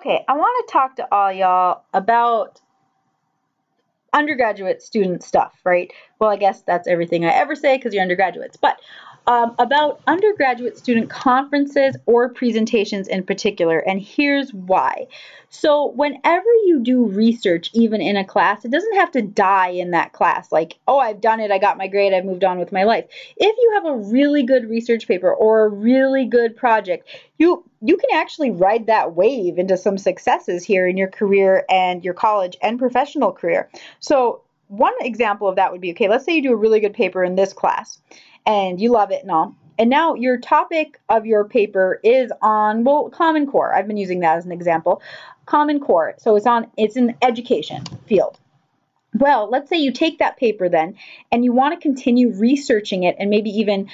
Okay, I want to talk to all y'all about undergraduate student stuff, right? Well, I guess that's everything I ever say because you're undergraduates, but about undergraduate student conferences or presentations in particular, and here's why. So, whenever you do research, even in a class, it doesn't have to die in that class, like, oh, I've done it, I got my grade, I've moved on with my life. If you have a really good research paper or a really good project, you can actually ride that wave into some successes here in your career and your college and professional career. So one example of that would be, okay, let's say you do a really good paper in this class and you love it and all. And now your topic of your paper is on, well, Common Core. I've been using that as an example. Common Core. So it's in education field. Well, let's say you take that paper then and you want to continue researching it and maybe even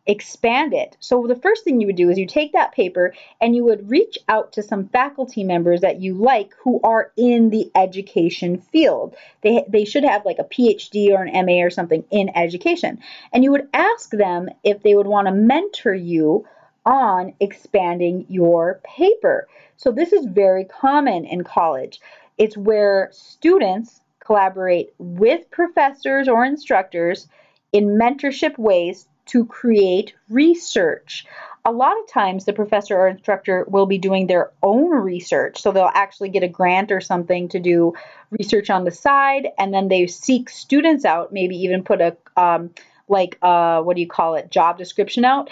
expand it. So the first thing you would do is you take that paper and you would reach out to some faculty members that you like who are in the education field. They should have like a PhD or an MA or something in education. And you would ask them if they would want to mentor you on expanding your paper. So this is very common in college. It's where students collaborate with professors or instructors in mentorship ways to create research. A lot of times the professor or instructor will be doing their own research. So they'll actually get a grant or something to do research on the side, and then they seek students out, maybe even put a what do you call it, job description out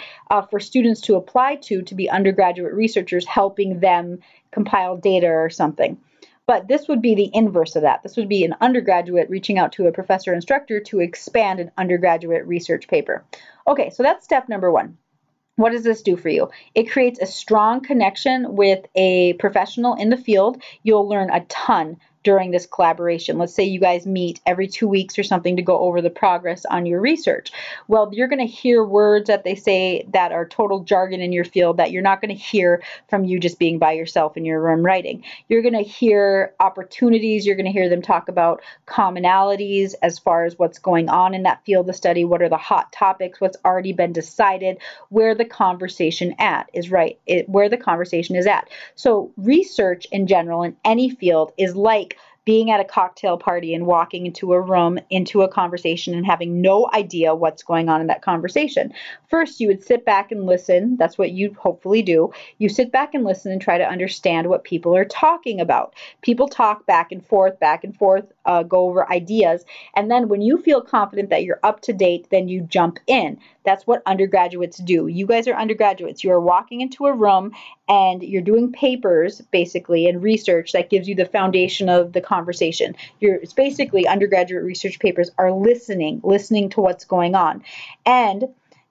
for students to apply to be undergraduate researchers, helping them compile data or something. But this would be the inverse of that. This would be an undergraduate reaching out to a professor or instructor to expand an undergraduate research paper. Okay, so that's step number one. What does this do for you? It creates a strong connection with a professional in the field. You'll learn a ton during this collaboration. Let's say you guys meet every 2 weeks or something to go over the progress on your research. Well, you're going to hear words that they say that are total jargon in your field that you're not going to hear from you just being by yourself in your room writing. You're going to hear opportunities. You're going to hear them talk about commonalities as far as what's going on in that field of study. What are the hot topics? What's already been decided? Where the conversation where the conversation is at. So research in general in any field is like being at a cocktail party and walking into a room, into a conversation and having no idea what's going on in that conversation. First, you would sit back and listen. That's what you hopefully do. You sit back and listen and try to understand what people are talking about. People talk back and forth, go over ideas. And then when you feel confident that you're up to date, then you jump in. That's what undergraduates do. You guys are undergraduates. You are walking into a room and you're doing papers, basically, and research that gives you the foundation of the conversation. It's basically undergraduate research papers are listening to what's going on. And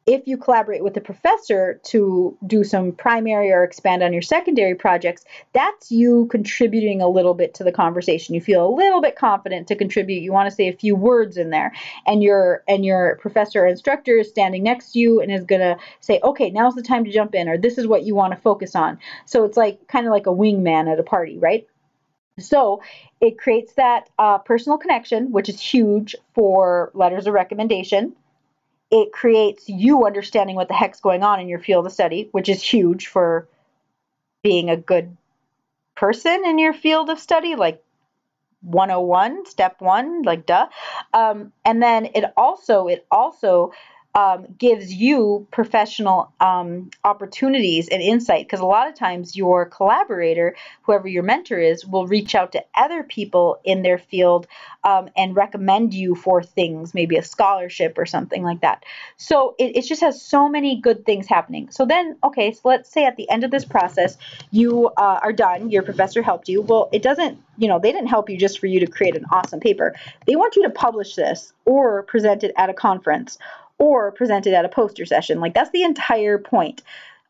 if you collaborate with a professor to do some primary or expand on your secondary projects, that's you contributing a little bit to the conversation. You feel a little bit confident to contribute. You want to say a few words in there, and your professor or instructor is standing next to you and is going to say, okay, now's the time to jump in, or this is what you want to focus on. So it's like kind of like a wingman at a party, right? So it creates that personal connection, which is huge for letters of recommendation. It creates you understanding what the heck's going on in your field of study, which is huge for being a good person in your field of study, like 101, step one, like duh. And then it also gives you professional opportunities and insight, because a lot of times your collaborator, whoever your mentor is, will reach out to other people in their field and recommend you for things, maybe a scholarship or something like that. So it just has so many good things happening. So then, okay, so let's say at the end of this process, you are done, your professor helped you. Well, it doesn't, they didn't help you just for you to create an awesome paper. They want you to publish this or present it at a conference or presented at a poster session. Like, that's the entire point.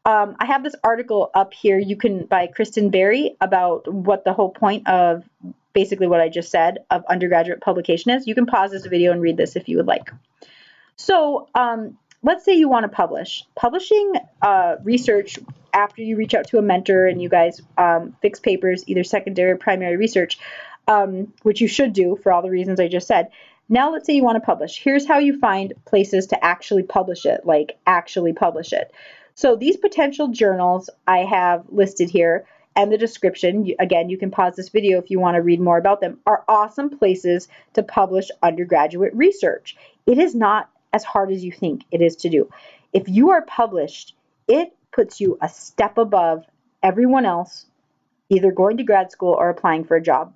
I have this article up here by Kristen Berry about what the whole point of basically what I just said of undergraduate publication is. You can pause this video and read this if you would like. So let's say you want to publish. Publishing research after you reach out to a mentor and you guys fix papers, either secondary or primary research, which you should do for all the reasons I just said. Now let's say you want to publish. Here's how you find places to actually publish it, like actually publish it. So these potential journals I have listed here, and the description, again, you can pause this video if you want to read more about them, are awesome places to publish undergraduate research. It is not as hard as you think it is to do. If you are published, it puts you a step above everyone else, either going to grad school or applying for a job,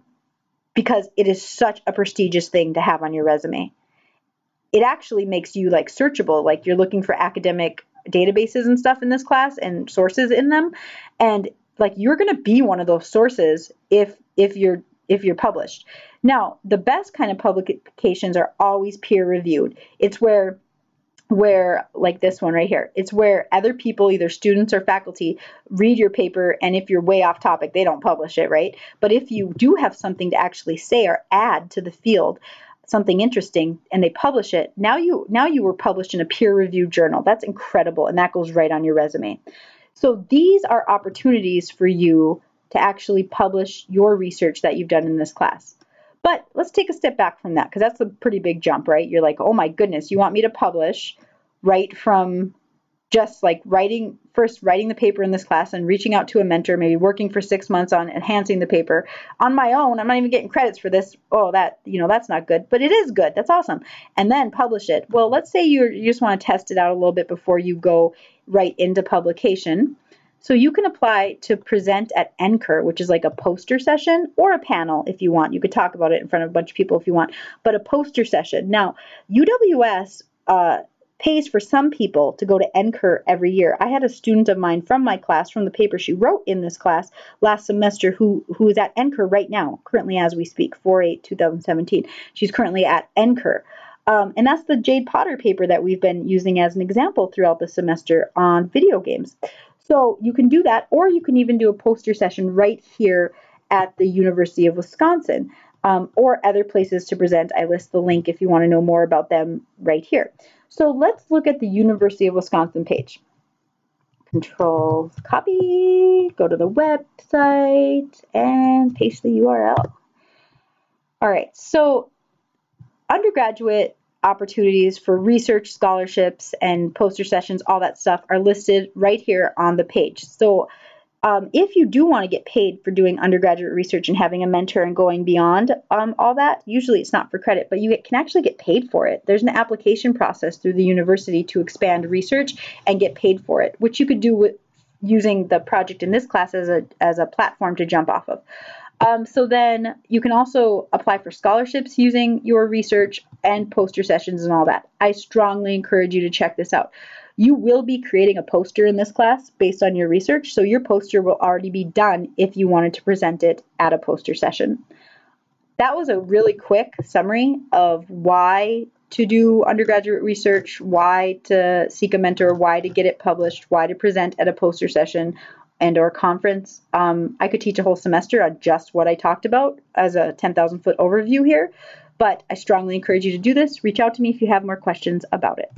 because it is such a prestigious thing to have on your resume. It actually makes you like searchable, like you're looking for academic databases and stuff in this class and sources in them, and like you're going to be one of those sources if you're published. Now, the best kind of publications are always peer reviewed. It's where like this one right here, it's where other people, either students or faculty, read your paper, and if you're way off topic, they don't publish it, right? But if you do have something to actually say or add to the field, something interesting, and they publish it, now you were published in a peer-reviewed journal. That's incredible, and that goes right on your resume. So these are opportunities for you to actually publish your research that you've done in this class. But let's take a step back from that, because that's a pretty big jump, right? You're like, oh my goodness, you want me to publish right from just like writing the paper in this class and reaching out to a mentor, maybe working for 6 months on enhancing the paper on my own. I'm not even getting credits for this. Oh, that's not good, but it is good. That's awesome. And then publish it. Well, let's say you just want to test it out a little bit before you go right into publication. So you can apply to present at NCUR, which is like a poster session, or a panel if you want. You could talk about it in front of a bunch of people if you want, but a poster session. Now, UWS pays for some people to go to NCUR every year. I had a student of mine from my class, from the paper she wrote in this class last semester, who is at NCUR right now, currently as we speak, 4/8/2017. She's currently at NCUR. And that's the Jade Potter paper that we've been using as an example throughout the semester on video games. So you can do that, or you can even do a poster session right here at the University of Wisconsin, or other places to present. I list the link if you want to know more about them right here. So let's look at the University of Wisconsin page. Control copy, go to the website, and paste the URL. All right, so undergraduate opportunities for research, scholarships, and poster sessions, all that stuff are listed right here on the page. So if you do want to get paid for doing undergraduate research and having a mentor and going beyond all that, usually it's not for credit, but you can actually get paid for it. There's an application process through the university to expand research and get paid for it, which you could do with using the project in this class as a platform to jump off of. So then you can also apply for scholarships using your research and poster sessions and all that. I strongly encourage you to check this out. You will be creating a poster in this class based on your research, so your poster will already be done if you wanted to present it at a poster session. That was a really quick summary of why to do undergraduate research, why to seek a mentor, why to get it published, why to present at a poster session and or conference. I could teach a whole semester on just what I talked about as a 10,000 foot overview here, but I strongly encourage you to do this. Reach out to me if you have more questions about it.